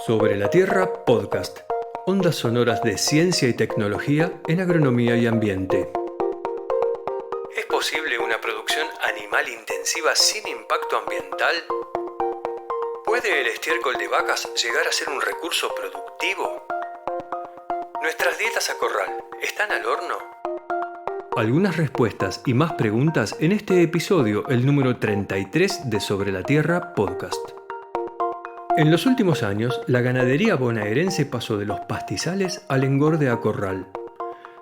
Sobre la Tierra Podcast. Ondas sonoras de ciencia y tecnología en agronomía y ambiente. ¿Es posible una producción animal intensiva sin impacto ambiental? ¿Puede el estiércol de vacas llegar a ser un recurso productivo? ¿Nuestras dietas a corral están al horno? Algunas respuestas y más preguntas en este episodio, el número 33 de Sobre la Tierra Podcast. En los últimos años, la ganadería bonaerense pasó de los pastizales al engorde a corral.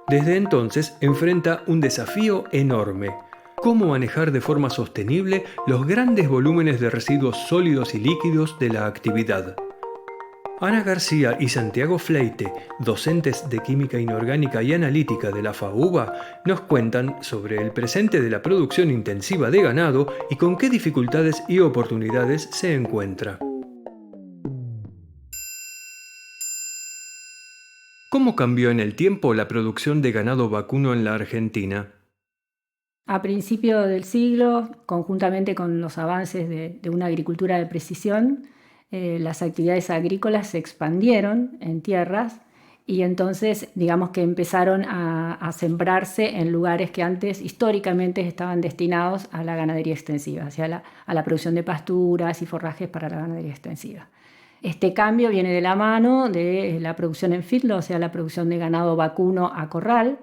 Desde entonces enfrenta un desafío enorme: cómo manejar de forma sostenible los grandes volúmenes de residuos sólidos y líquidos de la actividad. Ana García y Santiago Fleite, docentes de Química Inorgánica y Analítica de la FAUBA, nos cuentan sobre el presente de la producción intensiva de ganado y con qué dificultades y oportunidades se encuentra. ¿Cómo cambió en el tiempo la producción de ganado vacuno en la Argentina? A principios del siglo, conjuntamente con los avances de una agricultura de precisión, las actividades agrícolas se expandieron en tierras y entonces digamos que empezaron a sembrarse en lugares que antes históricamente estaban destinados a la ganadería extensiva, a la producción de pasturas y forrajes para la ganadería extensiva. Este cambio viene de la mano de la producción en feedlot, o sea, la producción de ganado vacuno a corral,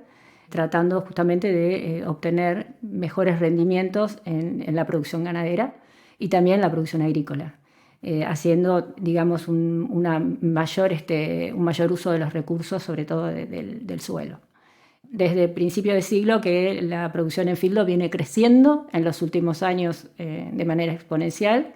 tratando justamente de obtener mejores rendimientos en la producción ganadera y también en la producción agrícola, haciendo, digamos, un mayor uso de los recursos, sobre todo del suelo. Desde el principio del siglo que la producción en feedlot viene creciendo en los últimos años de manera exponencial.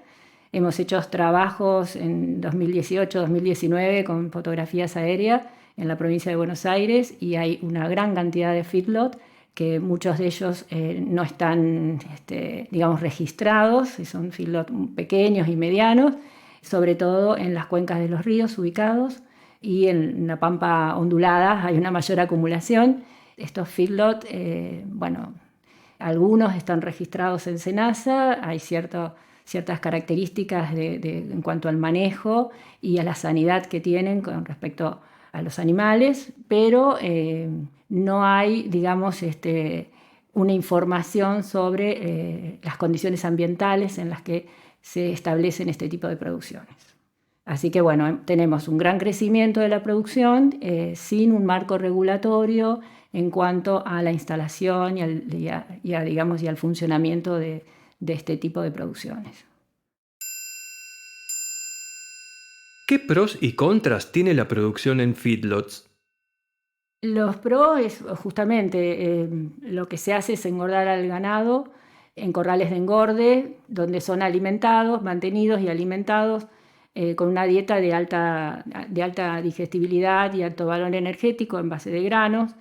Hemos hecho trabajos en 2018-2019 con fotografías aéreas en la provincia de Buenos Aires y hay una gran cantidad de feedlot que muchos de ellos no están, digamos, registrados, son feedlot pequeños y medianos, sobre todo en las cuencas de los ríos ubicados y en la pampa ondulada hay una mayor acumulación. Estos feedlot, algunos están registrados en SENASA, hay ciertas características en cuanto al manejo y a la sanidad que tienen con respecto a los animales, pero no hay, digamos, una información sobre las condiciones ambientales en las que se establecen este tipo de producciones. Así que bueno, tenemos un gran crecimiento de la producción sin un marco regulatorio en cuanto a la instalación y al funcionamiento de este tipo de producciones. ¿Qué pros y contras tiene la producción en feedlots? Los pros es justamente lo que se hace es engordar al ganado en corrales de engorde, donde son alimentados, mantenidos y alimentados con una dieta de alta digestibilidad y alto valor energético en base de granos.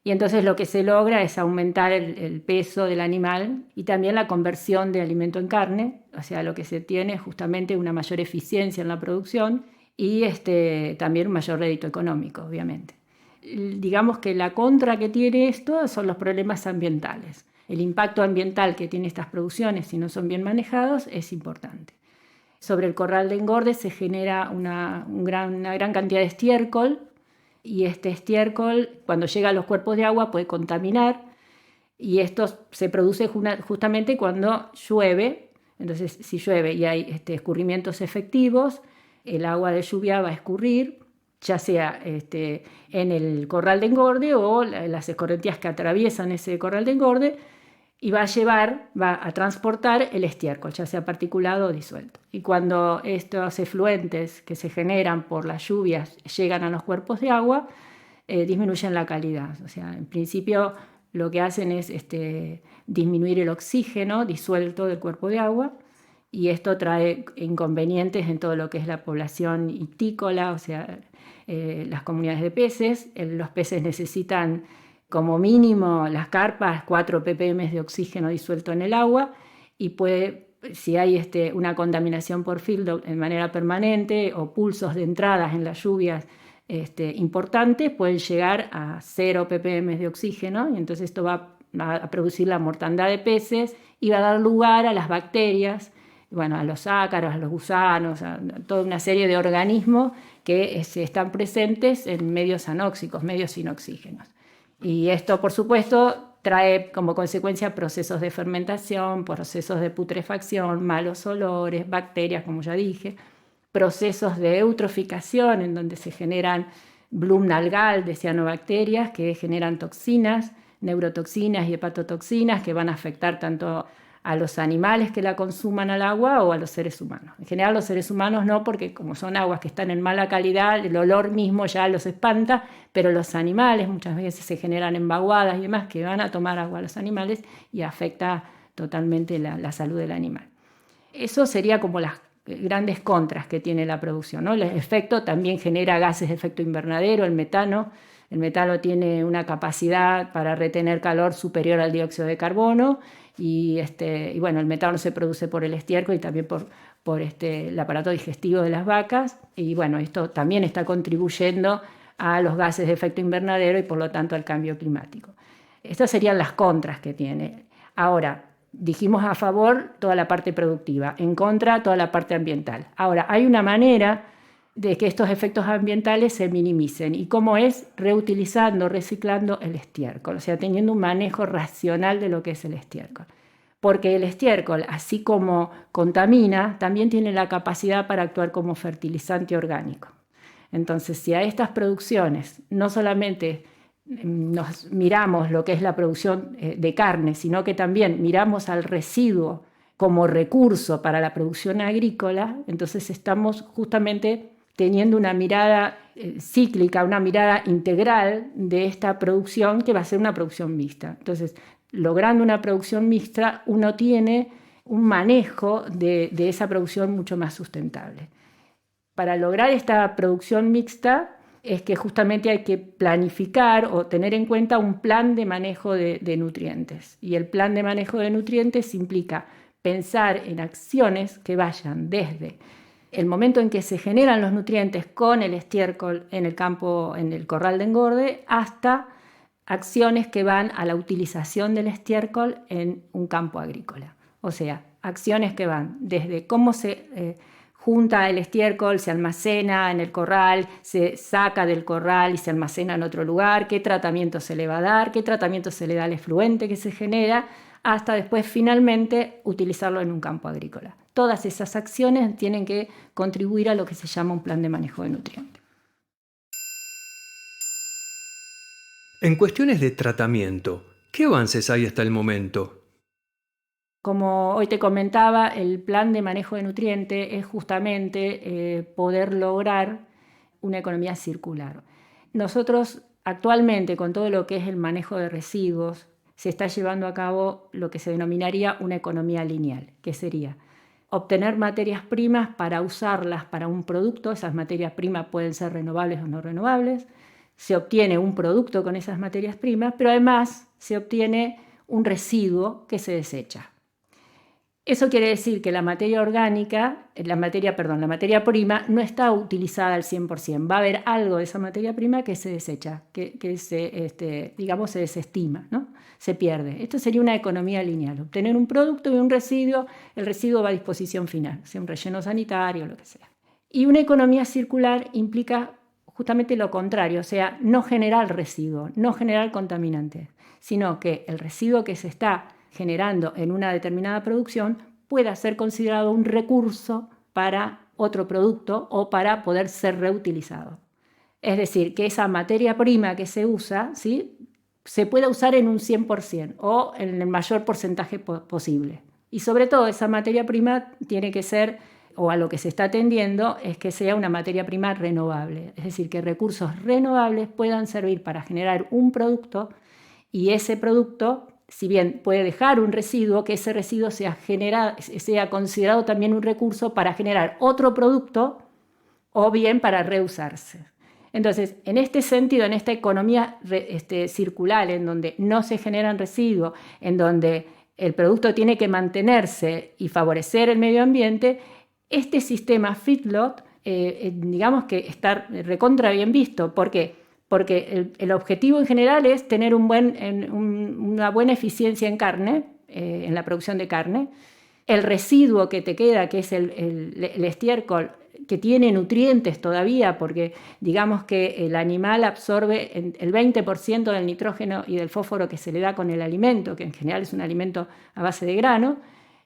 Y entonces lo que se logra es aumentar el peso del animal y también la conversión de alimento en carne, o sea, lo que se tiene es justamente una mayor eficiencia en la producción y también un mayor rédito económico, obviamente. Digamos que la contra que tiene esto son los problemas ambientales. El impacto ambiental que tienen estas producciones, si no son bien manejados, es importante. Sobre el corral de engorde se genera una gran cantidad de estiércol, y este estiércol, cuando llega a los cuerpos de agua, puede contaminar, y esto se produce justamente cuando llueve. Entonces, si llueve y hay escurrimientos efectivos, el agua de lluvia va a escurrir, ya sea en el corral de engorde o las escorrentías que atraviesan ese corral de engorde, y va a transportar el estiércol, ya sea particulado o disuelto. Y cuando estos efluentes que se generan por las lluvias llegan a los cuerpos de agua, disminuyen la calidad. O sea, en principio lo que hacen es disminuir el oxígeno disuelto del cuerpo de agua, y esto trae inconvenientes en todo lo que es la población ictícola, o sea, las comunidades de peces. Los peces necesitan como mínimo las carpas 4 ppm de oxígeno disuelto en el agua, y si hay una contaminación por feedlot de manera permanente o pulsos de entradas en las lluvias importantes, pueden llegar a 0 ppm de oxígeno, y entonces esto va a producir la mortandad de peces y va a dar lugar a las bacterias bueno, a los ácaros, a los gusanos, a toda una serie de organismos que están presentes en medios anóxicos, medios sin oxígenos. Y esto, por supuesto, trae como consecuencia procesos de fermentación, procesos de putrefacción, malos olores, bacterias, como ya dije, procesos de eutroficación en donde se generan bloom algal de cianobacterias que generan toxinas, neurotoxinas y hepatotoxinas que van a afectar tanto a los animales que la consuman al agua o a los seres humanos. En general los seres humanos no, porque como son aguas que están en mala calidad, el olor mismo ya los espanta, pero los animales muchas veces se generan en vaguadas y demás que van a tomar agua a los animales y afecta totalmente la salud del animal. Eso sería como las grandes contras que tiene la producción, ¿no? El efecto también genera gases de efecto invernadero, el metano. El metano tiene una capacidad para retener calor superior al dióxido de carbono y bueno, el metano se produce por el estiércol y también por el aparato digestivo de las vacas y bueno, esto también está contribuyendo a los gases de efecto invernadero y por lo tanto al cambio climático. Estas serían las contras que tiene. Ahora, dijimos a favor toda la parte productiva, en contra toda la parte ambiental. Ahora, hay una manera de que estos efectos ambientales se minimicen. ¿Y cómo es? Reutilizando, reciclando el estiércol, o sea, teniendo un manejo racional de lo que es el estiércol. Porque el estiércol, así como contamina, también tiene la capacidad para actuar como fertilizante orgánico. Entonces, si a estas producciones no solamente nos miramos lo que es la producción de carne, sino que también miramos al residuo como recurso para la producción agrícola, entonces estamos justamente teniendo una mirada cíclica, una mirada integral de esta producción que va a ser una producción mixta. Entonces, logrando una producción mixta, uno tiene un manejo de esa producción mucho más sustentable. Para lograr esta producción mixta es que justamente hay que planificar o tener en cuenta un plan de manejo de nutrientes. Y el plan de manejo de nutrientes implica pensar en acciones que vayan desde el momento en que se generan los nutrientes con el estiércol en el campo, en el corral de engorde, hasta acciones que van a la utilización del estiércol en un campo agrícola. O sea, acciones que van desde cómo se junta el estiércol, se almacena en el corral, se saca del corral y se almacena en otro lugar, qué tratamiento se le va a dar, qué tratamiento se le da al efluente que se genera, hasta después finalmente utilizarlo en un campo agrícola. Todas esas acciones tienen que contribuir a lo que se llama un plan de manejo de nutrientes. En cuestiones de tratamiento, ¿qué avances hay hasta el momento? Como hoy te comentaba, el plan de manejo de nutrientes es justamente poder lograr una economía circular. Nosotros actualmente, con todo lo que es el manejo de residuos, se está llevando a cabo lo que se denominaría una economía lineal, que sería obtener materias primas para usarlas para un producto. Esas materias primas pueden ser renovables o no renovables. Se obtiene un producto con esas materias primas, pero además se obtiene un residuo que se desecha. Eso quiere decir que la materia prima no está utilizada al 100%. Va a haber algo de esa materia prima que se desecha, que se desestima, ¿no? Se pierde. Esto sería una economía lineal. Obtener un producto y un residuo, el residuo va a disposición final, sea un relleno sanitario o lo que sea. Y una economía circular implica justamente lo contrario, o sea, no generar residuo, no generar contaminantes, sino que el residuo que se está generando en una determinada producción pueda ser considerado un recurso para otro producto o para poder ser reutilizado. Es decir, que esa materia prima que se usa, ¿sí?, se pueda usar en un 100% o en el mayor porcentaje posible. Y sobre todo esa materia prima tiene que ser, o a lo que se está tendiendo, es que sea una materia prima renovable. Es decir, que recursos renovables puedan servir para generar un producto y ese producto, si bien puede dejar un residuo, que ese residuo sea considerado también un recurso para generar otro producto o bien para reusarse. Entonces, en este sentido, en esta economía circular, en donde no se generan residuos, en donde el producto tiene que mantenerse y favorecer el medio ambiente, este sistema feedlot, digamos que está recontra bien visto. ¿Por qué? Porque el objetivo en general es tener una buena eficiencia en carne, en la producción de carne, El residuo que te queda, que es el estiércol, que tiene nutrientes todavía, porque digamos que el animal absorbe el 20% del nitrógeno y del fósforo que se le da con el alimento, que en general es un alimento a base de grano,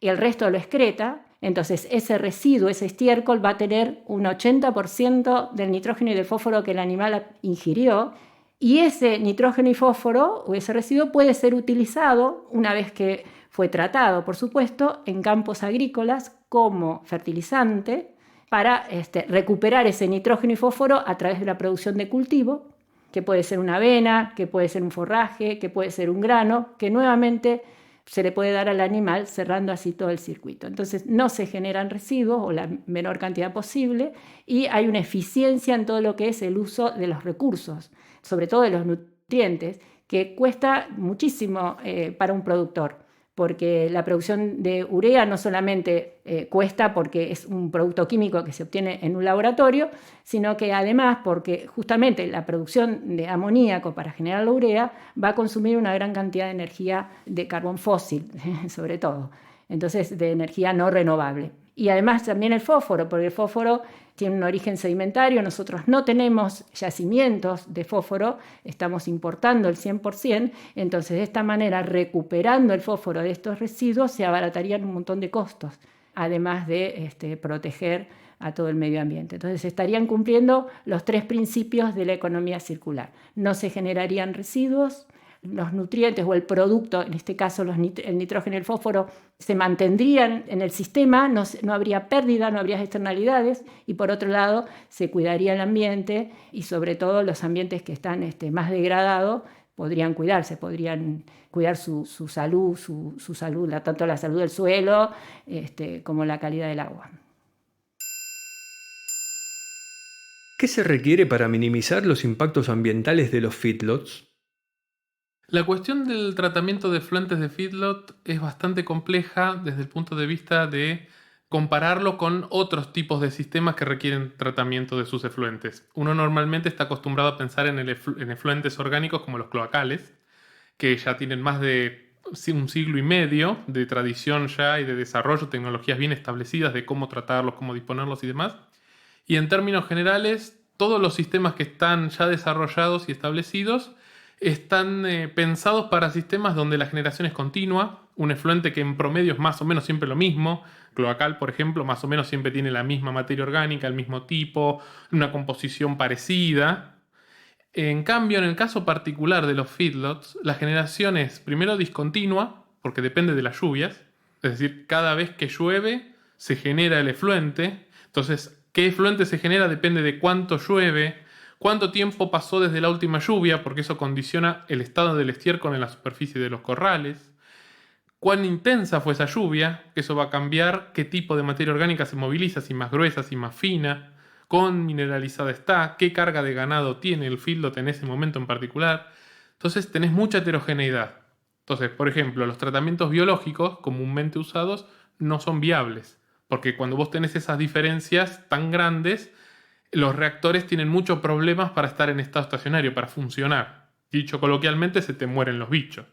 y el resto lo excreta. Entonces ese residuo, ese estiércol, va a tener un 80% del nitrógeno y del fósforo que el animal ingirió, y ese nitrógeno y fósforo o ese residuo puede ser utilizado una vez que fue tratado, por supuesto, en campos agrícolas como fertilizante para recuperar ese nitrógeno y fósforo a través de la producción de cultivo, que puede ser una avena, que puede ser un forraje, que puede ser un grano, que nuevamente se le puede dar al animal cerrando así todo el circuito. Entonces no se generan residuos o la menor cantidad posible y hay una eficiencia en todo lo que es el uso de los recursos, sobre todo de los nutrientes, que cuesta muchísimo para un productor, porque la producción de urea no solamente cuesta porque es un producto químico que se obtiene en un laboratorio, sino que además porque justamente la producción de amoníaco para generar la urea va a consumir una gran cantidad de energía de carbón fósil, sobre todo, entonces de energía no renovable. Y además también el fósforo, porque el fósforo tiene un origen sedimentario, nosotros no tenemos yacimientos de fósforo, estamos importando el 100%, entonces de esta manera, recuperando el fósforo de estos residuos, se abaratarían un montón de costos, además de proteger a todo el medio ambiente. Entonces estarían cumpliendo los 3 principios de la economía circular. No se generarían residuos, los nutrientes o el producto, en este caso el nitrógeno y el fósforo, se mantendrían en el sistema, no habría pérdida, no habría externalidades, y por otro lado se cuidaría el ambiente y sobre todo los ambientes que están más degradados podrían cuidarse, podrían cuidar su salud, su salud, tanto la salud del suelo como la calidad del agua. ¿Qué se requiere para minimizar los impactos ambientales de los feedlots? La cuestión del tratamiento de efluentes de feedlot es bastante compleja desde el punto de vista de compararlo con otros tipos de sistemas que requieren tratamiento de sus efluentes. Uno normalmente está acostumbrado a pensar en efluentes orgánicos como los cloacales, que ya tienen más de un siglo y medio de tradición ya y de desarrollo, tecnologías bien establecidas de cómo tratarlos, cómo disponerlos y demás. Y en términos generales, todos los sistemas que están ya desarrollados y establecidos están pensados para sistemas donde la generación es continua, un efluente que en promedio es más o menos siempre lo mismo. Cloacal, por ejemplo, más o menos siempre tiene la misma materia orgánica, el mismo tipo, una composición parecida. En cambio, en el caso particular de los feedlots, la generación es primero discontinua, porque depende de las lluvias, es decir, cada vez que llueve se genera el efluente. Entonces, ¿qué efluente se genera? Depende de cuánto llueve, cuánto tiempo pasó desde la última lluvia, porque eso condiciona el estado del estiércol en la superficie de los corrales, cuán intensa fue esa lluvia, que eso va a cambiar qué tipo de materia orgánica se moviliza, si más gruesa, si más fina, cuán mineralizada está, qué carga de ganado tiene el feedlot en ese momento en particular. Entonces tenés mucha heterogeneidad. Entonces, por ejemplo, los tratamientos biológicos comúnmente usados no son viables, porque cuando vos tenés esas diferencias tan grandes, los reactores tienen muchos problemas para estar en estado estacionario, para funcionar. Dicho coloquialmente, se te mueren los bichos.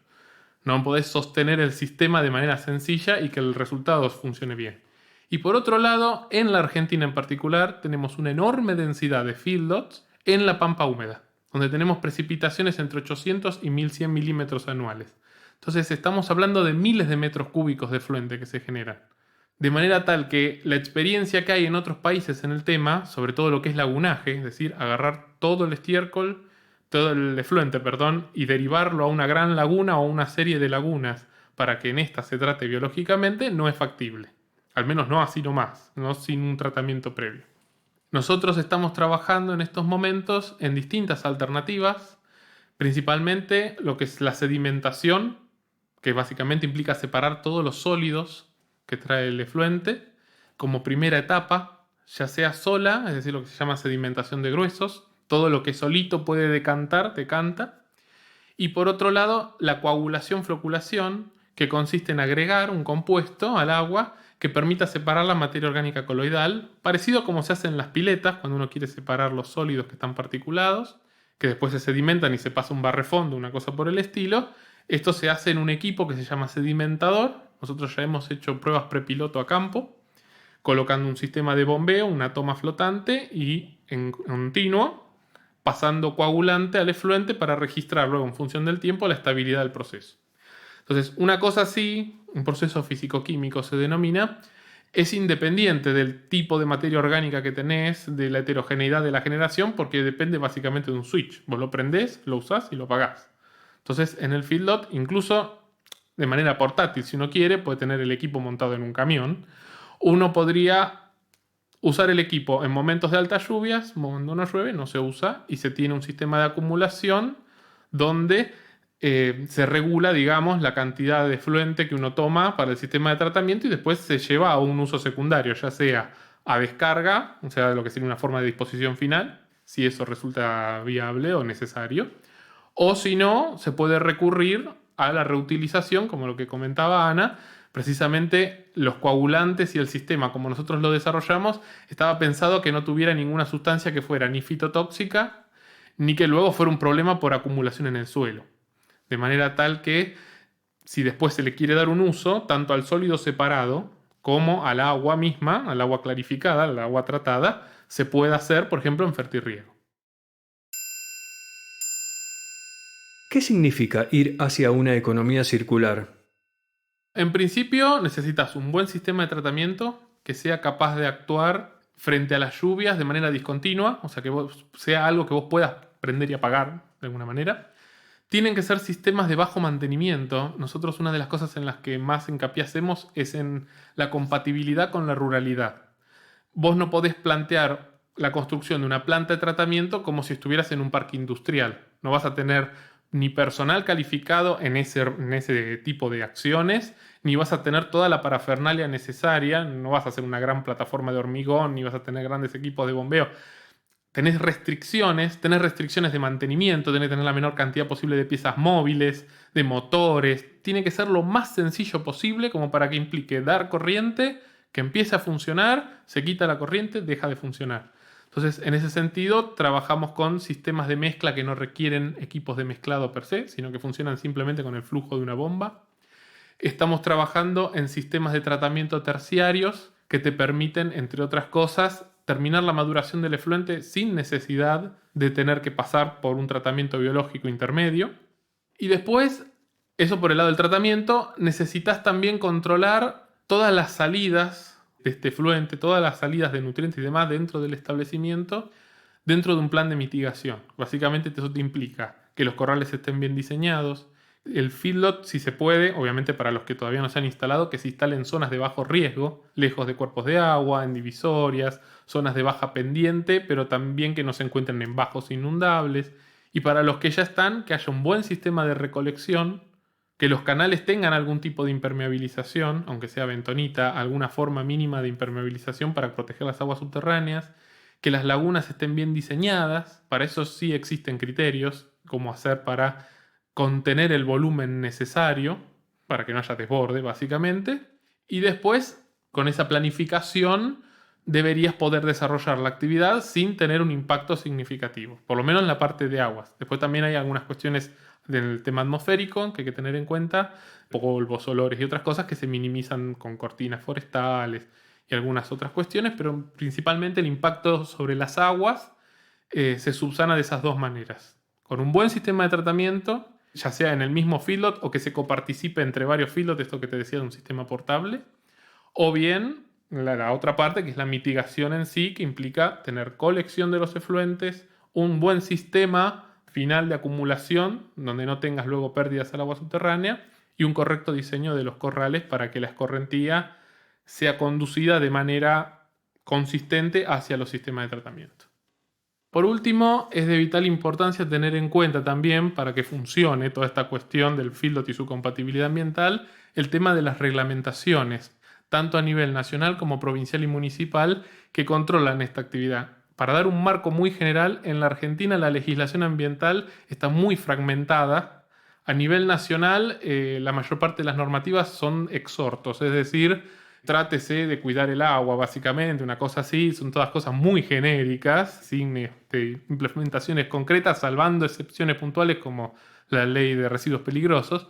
No podés sostener el sistema de manera sencilla y que el resultado funcione bien. Y por otro lado, en la Argentina en particular, tenemos una enorme densidad de feedlots en la pampa húmeda, donde tenemos precipitaciones entre 800 y 1100 milímetros anuales. Entonces estamos hablando de miles de metros cúbicos de efluente que se generan. De manera tal que la experiencia que hay en otros países en el tema, sobre todo lo que es lagunaje, es decir, agarrar todo el estiércol, todo el efluente, y derivarlo a una gran laguna o una serie de lagunas para que en esta se trate biológicamente, no es factible. Al menos no así nomás, no sin un tratamiento previo. Nosotros estamos trabajando en estos momentos en distintas alternativas, principalmente lo que es la sedimentación, que básicamente implica separar todos los sólidos que trae el efluente como primera etapa, ya sea sola, es decir, lo que se llama sedimentación de gruesos, todo lo que solito puede decantar, decanta. Y por otro lado, la coagulación-floculación, que consiste en agregar un compuesto al agua que permita separar la materia orgánica coloidal, parecido a como se hace en las piletas, cuando uno quiere separar los sólidos que están particulados, que después se sedimentan y se pasa un barrefondo, una cosa por el estilo. Esto se hace en un equipo que se llama sedimentador, Nosotros ya hemos hecho pruebas prepiloto a campo, colocando un sistema de bombeo, una toma flotante y en continuo, pasando coagulante al efluente para registrar luego en función del tiempo la estabilidad del proceso. Entonces, una cosa así, un proceso físico-químico se denomina, es independiente del tipo de materia orgánica que tenés, de la heterogeneidad de la generación, porque depende básicamente de un switch. Vos lo prendés, lo usás y lo apagás. Entonces, en el feedlot, incluso de manera portátil, si uno quiere, puede tener el equipo montado en un camión. Uno podría usar el equipo en momentos de altas lluvias, cuando no llueve, no se usa, y se tiene un sistema de acumulación donde se regula, digamos, la cantidad de efluente que uno toma para el sistema de tratamiento y después se lleva a un uso secundario, ya sea a descarga, o sea, lo que sería una forma de disposición final, si eso resulta viable o necesario, o si no, se puede recurrir a la reutilización, como lo que comentaba Ana. Precisamente los coagulantes y el sistema, como nosotros lo desarrollamos, estaba pensado que no tuviera ninguna sustancia que fuera ni fitotóxica, ni que luego fuera un problema por acumulación en el suelo. De manera tal que, si después se le quiere dar un uso, tanto al sólido separado como al agua misma, al agua clarificada, al agua tratada, se puede hacer, por ejemplo, en fertirriego. ¿Qué significa ir hacia una economía circular? En principio, necesitas un buen sistema de tratamiento que sea capaz de actuar frente a las lluvias de manera discontinua, o sea, que sea algo que vos puedas prender y apagar de alguna manera. Tienen que ser sistemas de bajo mantenimiento. Nosotros una de las cosas en las que más hincapié hacemos es en la compatibilidad con la ruralidad. Vos no podés plantear la construcción de una planta de tratamiento como si estuvieras en un parque industrial. No vas a tener ni personal calificado en ese tipo de acciones, ni vas a tener toda la parafernalia necesaria, no vas a hacer una gran plataforma de hormigón, ni vas a tener grandes equipos de bombeo. Tenés restricciones de mantenimiento, tenés que tener la menor cantidad posible de piezas móviles, de motores. Tiene que ser lo más sencillo posible como para que implique dar corriente, que empiece a funcionar, se quita la corriente, deja de funcionar. Entonces, en ese sentido, trabajamos con sistemas de mezcla que no requieren equipos de mezclado per se, sino que funcionan simplemente con el flujo de una bomba. Estamos trabajando en sistemas de tratamiento terciarios que te permiten, entre otras cosas, terminar la maduración del efluente sin necesidad de tener que pasar por un tratamiento biológico intermedio. Y después, eso por el lado del tratamiento, necesitas también controlar todas las salidas de este efluente, todas las salidas de nutrientes y demás dentro del establecimiento, dentro de un plan de mitigación. Básicamente eso te implica que los corrales estén bien diseñados, el feedlot, si se puede, obviamente para los que todavía no se han instalado, que se instalen zonas de bajo riesgo, lejos de cuerpos de agua, en divisorias, zonas de baja pendiente, pero también que no se encuentren en bajos inundables. Y para los que ya están, que haya un buen sistema de recolección, que los canales tengan algún tipo de impermeabilización, aunque sea bentonita, alguna forma mínima de impermeabilización para proteger las aguas subterráneas, que las lagunas estén bien diseñadas. Para eso sí existen criterios, cómo hacer para contener el volumen necesario para que no haya desborde, básicamente. Y después, con esa planificación, deberías poder desarrollar la actividad sin tener un impacto significativo, por lo menos en la parte de aguas. Después también hay algunas cuestiones del tema atmosférico que hay que tener en cuenta, polvos, olores y otras cosas que se minimizan con cortinas forestales y algunas otras cuestiones, pero principalmente el impacto sobre las aguas se subsana de esas dos maneras. Con un buen sistema de tratamiento, ya sea en el mismo feedlot o que se coparticipe entre varios feedlots, esto que te decía de un sistema portable, o bien la otra parte que es la mitigación en sí, que implica tener colección de los efluentes, un buen sistema final de acumulación donde no tengas luego pérdidas al agua subterránea y un correcto diseño de los corrales para que la escorrentía sea conducida de manera consistente hacia los sistemas de tratamiento. Por último, es de vital importancia tener en cuenta también, para que funcione toda esta cuestión del feedlot y su compatibilidad ambiental, el tema de las reglamentaciones, tanto a nivel nacional como provincial y municipal, que controlan esta actividad. Para dar un marco muy general, en la Argentina la legislación ambiental está muy fragmentada. A nivel nacional, la mayor parte de las normativas son exhortos, es decir, trátese de cuidar el agua, básicamente, una cosa así. Son todas cosas muy genéricas, sin implementaciones concretas, salvando excepciones puntuales como la ley de residuos peligrosos,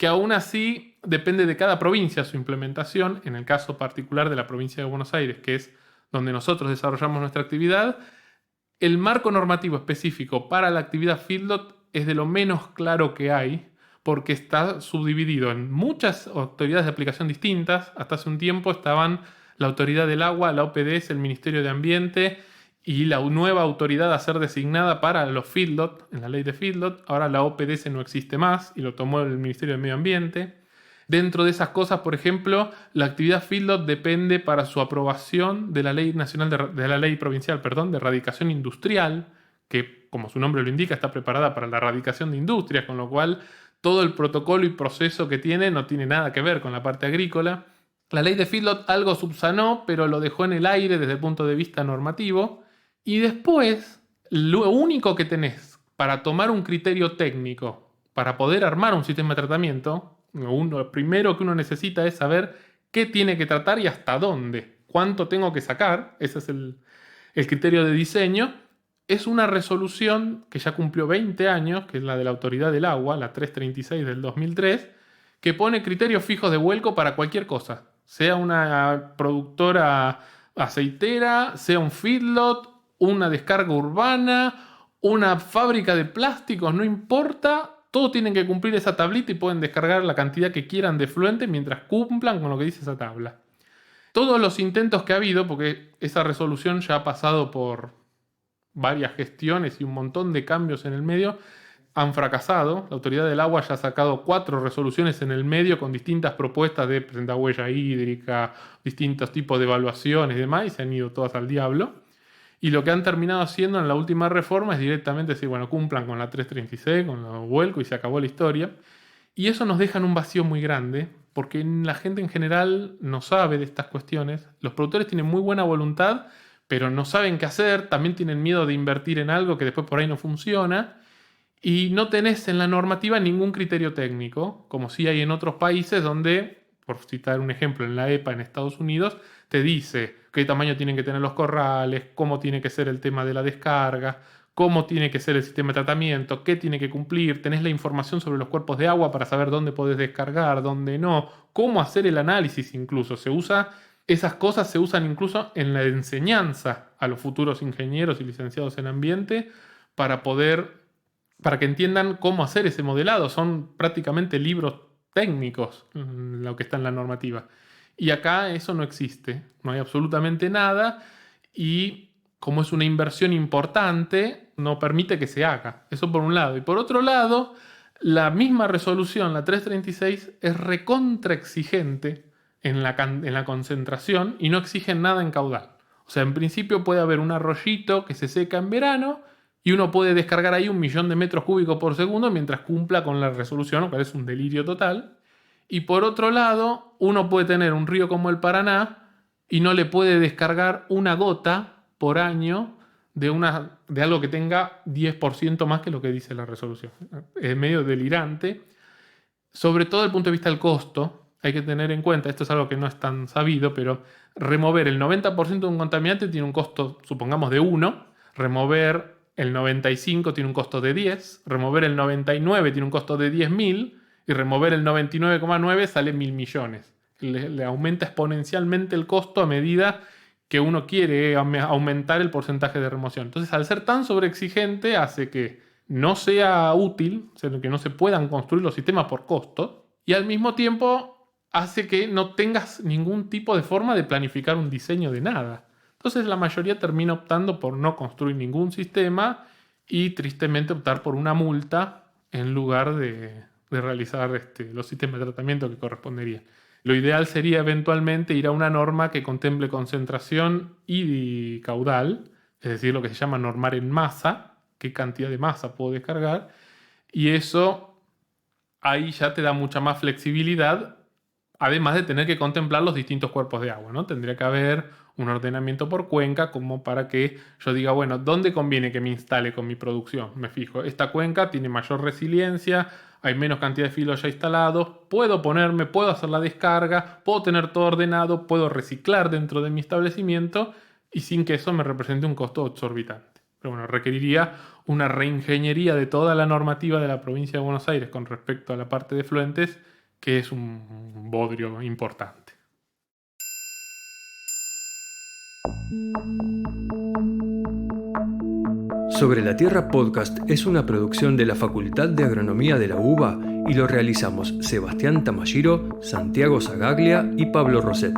que aún así depende de cada provincia su implementación. En el caso particular de la provincia de Buenos Aires, que es donde nosotros desarrollamos nuestra actividad, el marco normativo específico para la actividad feedlot es de lo menos claro que hay, porque está subdividido en muchas autoridades de aplicación distintas. Hasta hace un tiempo estaban la Autoridad del Agua, la OPDS, el Ministerio de Ambiente y la nueva autoridad a ser designada para los feedlot, en la ley de feedlot. Ahora la OPDS no existe más y lo tomó el Ministerio de Medio Ambiente. Dentro de esas cosas, por ejemplo, la actividad feedlot depende para su aprobación de la Ley Nacional de la Ley Provincial, de Erradicación Industrial, que, como su nombre lo indica, está preparada para la erradicación de industrias, con lo cual todo el protocolo y proceso que tiene no tiene nada que ver con la parte agrícola. La ley de feedlot algo subsanó, pero lo dejó en el aire desde el punto de vista normativo. Y después, lo único que tenés para tomar un criterio técnico, para poder armar un sistema de tratamiento, lo primero que uno necesita es saber qué tiene que tratar y hasta dónde, cuánto tengo que sacar. Ese es el criterio de diseño. Es una resolución que ya cumplió 20 años, que es la de la Autoridad del Agua, la 336 del 2003, que pone criterios fijos de vuelco para cualquier cosa. Sea una productora aceitera, sea un feedlot, una descarga urbana, una fábrica de plásticos, no importa. Todos tienen que cumplir esa tablita y pueden descargar la cantidad que quieran de efluente mientras cumplan con lo que dice esa tabla. Todos los intentos que ha habido, porque esa resolución ya ha pasado por varias gestiones y un montón de cambios en el medio, han fracasado. La Autoridad del Agua ya ha sacado 4 resoluciones en el medio con distintas propuestas de presentar huella hídrica, distintos tipos de evaluaciones y demás, y se han ido todas al diablo. Y lo que han terminado haciendo en la última reforma es directamente decir, bueno, cumplan con la 336, con el vuelco y se acabó la historia. Y eso nos deja en un vacío muy grande, porque la gente en general no sabe de estas cuestiones. Los productores tienen muy buena voluntad, pero no saben qué hacer, también tienen miedo de invertir en algo que después por ahí no funciona, y no tenés en la normativa ningún criterio técnico, como sí hay en otros países donde, por citar un ejemplo, en la EPA en Estados Unidos, te dice qué tamaño tienen que tener los corrales, cómo tiene que ser el tema de la descarga, cómo tiene que ser el sistema de tratamiento, qué tiene que cumplir, tenés la información sobre los cuerpos de agua para saber dónde podés descargar, dónde no, cómo hacer el análisis incluso, esas cosas se usan incluso en la enseñanza a los futuros ingenieros y licenciados en ambiente para que entiendan cómo hacer ese modelado. Son prácticamente libros técnicos lo que está en la normativa. Y acá eso no existe, no hay absolutamente nada y como es una inversión importante, no permite que se haga. Eso por un lado. Y por otro lado, la misma resolución, la 336, es recontra exigente en la concentración y no exigen nada en caudal. O sea, en principio puede haber un arroyito que se seca en verano y uno puede descargar ahí 1.000.000 de metros cúbicos por segundo mientras cumpla con la resolución, lo cual es un delirio total. Y por otro lado, uno puede tener un río como el Paraná y no le puede descargar una gota por año de algo que tenga 10% más que lo que dice la resolución. Es medio delirante, sobre todo desde el punto de vista del costo. Hay que tener en cuenta, esto es algo que no es tan sabido, pero remover el 90% de un contaminante tiene un costo, supongamos, de 1, remover el 95% tiene un costo de 10, remover el 99% tiene un costo de 10.000 y remover el 99,9 sale 1.000 millones. Le aumenta exponencialmente el costo a medida que uno quiere aumentar el porcentaje de remoción. Entonces, al ser tan sobreexigente, hace que no sea útil, o sea, que no se puedan construir los sistemas por costo, y al mismo tiempo hace que no tengas ningún tipo de forma de planificar un diseño de nada. Entonces, la mayoría termina optando por no construir ningún sistema y, tristemente, optar por una multa en lugar de realizar los sistemas de tratamiento que correspondería. Lo ideal sería eventualmente ir a una norma que contemple concentración y caudal, es decir, lo que se llama normar en masa, qué cantidad de masa puedo descargar, y eso ahí ya te da mucha más flexibilidad, además de tener que contemplar los distintos cuerpos de agua, ¿no? Tendría que haber un ordenamiento por cuenca como para que yo diga, bueno, ¿dónde conviene que me instale con mi producción? Me fijo, esta cuenca tiene mayor resiliencia, hay menos cantidad de filos ya instalados, puedo hacer la descarga, puedo tener todo ordenado, puedo reciclar dentro de mi establecimiento y sin que eso me represente un costo exorbitante. Pero bueno, requeriría una reingeniería de toda la normativa de la provincia de Buenos Aires con respecto a la parte de efluentes que es un bodrio importante. Sobre la Tierra Podcast es una producción de la Facultad de Agronomía de la UBA y lo realizamos Sebastián Tamashiro, Santiago Zagaglia y Pablo Roset.